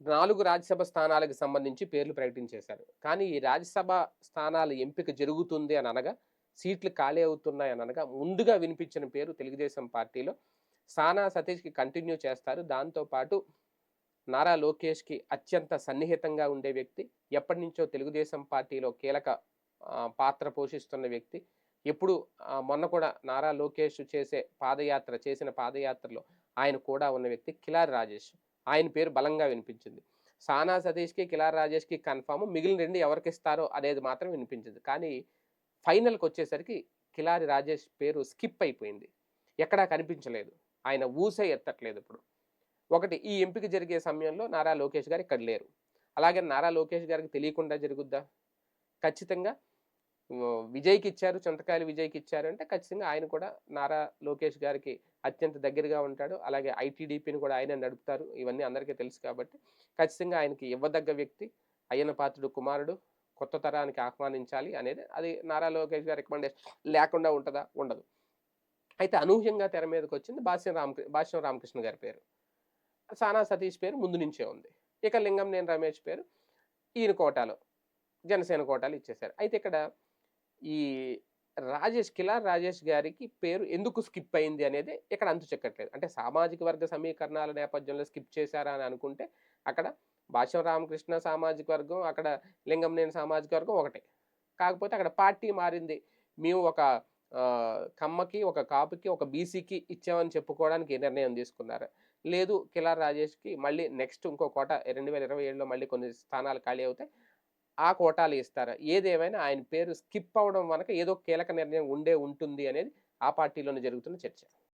4 రాజ్యసభ స్థానాలకు సంబంధించి పేర్లు ప్రకటించేశారు. కానీ ఈ రాజ్యసభ స్థానాల ఎంపిక జరుగుతుంది అని అనగా, సీట్లు ఖాళీ అవుతున్నాయని అనగా, ముందుగా వినిపించిన పేరు తెలుగుదేశం పార్టీలో సానా సతీష్‌కి కంటిన్యూ చేస్తారు. దాంతో పాటు నారా లోకేష్‌కి అత్యంత సన్నిహితంగా ఉండే వ్యక్తి, ఎప్పటినుంచో తెలుగుదేశం పార్టీలో కీలక పాత్ర పోషిస్తున్న వ్యక్తి. ఎప్పుడు మొన్న కూడా నారా లోకేష్ చేసిన పాదయాత్రలో ఆయన కూడా ఉన్న వ్యక్తి కిలారి రాజేష్. ఆయన పేరు బలంగా వినిపించింది. సానా సతీష్‌కి, కిలారి రాజేష్‌కి కన్ఫర్మ్. మిగిలిన 2 ఎవరికిస్తారో అనేది మాత్రం వినిపించింది. కానీ ఫైనల్‌కొచ్చేసరికి కిలారి రాజేష్ పేరు స్కిప్ అయిపోయింది. ఎక్కడా కనిపించలేదు. ఆయన ఊసే ఎత్తట్లేదిప్పుడు. ఒకటి ఈ ఎంపిక జరిగే సమయంలో నారా లోకేష్ గారు ఇక్కడ లేరు. అలాగే నారా లోకేష్ గారికి తెలియకుండా జరుగుద్దా? ఖచ్చితంగా విజయ్‌కిచ్చారు. చింతకాయలు విజయ్‌కిచ్చారు అంటే ఖచ్చితంగా ఆయన కూడా నారా లోకేష్ గారికి అత్యంత దగ్గరగా ఉంటాడు. అలాగే ఐటీడీపీని కూడా ఆయనే నడుపుతారు. ఇవన్నీ అందరికీ తెలుసు కాబట్టి ఖచ్చితంగా ఆయనకి ఇవ్వదగ్గ వ్యక్తి. అయ్యన్న పాత్రుడు కుమారుడు. కొత్త తరానికి ఆహ్వానించాలి అనేది అది నారా లోకేష్ గారి రికమెండేషన్ లేకుండా ఉంటదా? ఉండదు. అయితే అనూహ్యంగా తెర మీదకొచ్చింది భాష్యం రామకృష్ణ గారి పేరు. సానా సతీష్ పేరు ముందు నుంచే ఉంది. ఇక లింగంనేని రమేష్ పేరు ఈయన కోటాలో, జనసేన కోటాలో ఇచ్చేశారు. అయితే ఇక్కడ ఈ కిలార్ రాజేష్ గారికి పేరు ఎందుకు స్కిప్ అయింది అనేది ఇక్కడ అంతు చిక్కట్లేదు. అంటే సామాజిక వర్గ సమీకరణాల నేపథ్యంలో స్కిప్ చేశారా అని అనుకుంటే, అక్కడ భాష్యం రామకృష్ణ సామాజిక వర్గం, అక్కడ లింగంనేని సామాజిక వర్గం ఒకటే. కాకపోతే అక్కడ పార్టీ మారింది. మేము ఒక కమ్మకి, ఒక కాపుకి, ఒక బీసీకి ఇచ్చామని చెప్పుకోవడానికి ఈ నిర్ణయం తీసుకున్నారు. లేదు కిలార్ రాజేష్‌కి మళ్ళీ నెక్స్ట్ ఇంకో కోట 2027లో మళ్ళీ కొన్ని స్థానాలు ఖాళీ అవుతాయి. ఆ కోటాలు ఇస్తారు. ఏదేమైనా ఆయన పేరు స్కిప్ అవ్వడం వనక ఏదో కీలక నిర్ణయం ఉండే ఉంటుంది అనేది ఆ పార్టీలోనే జరుగుతున్న చర్చ.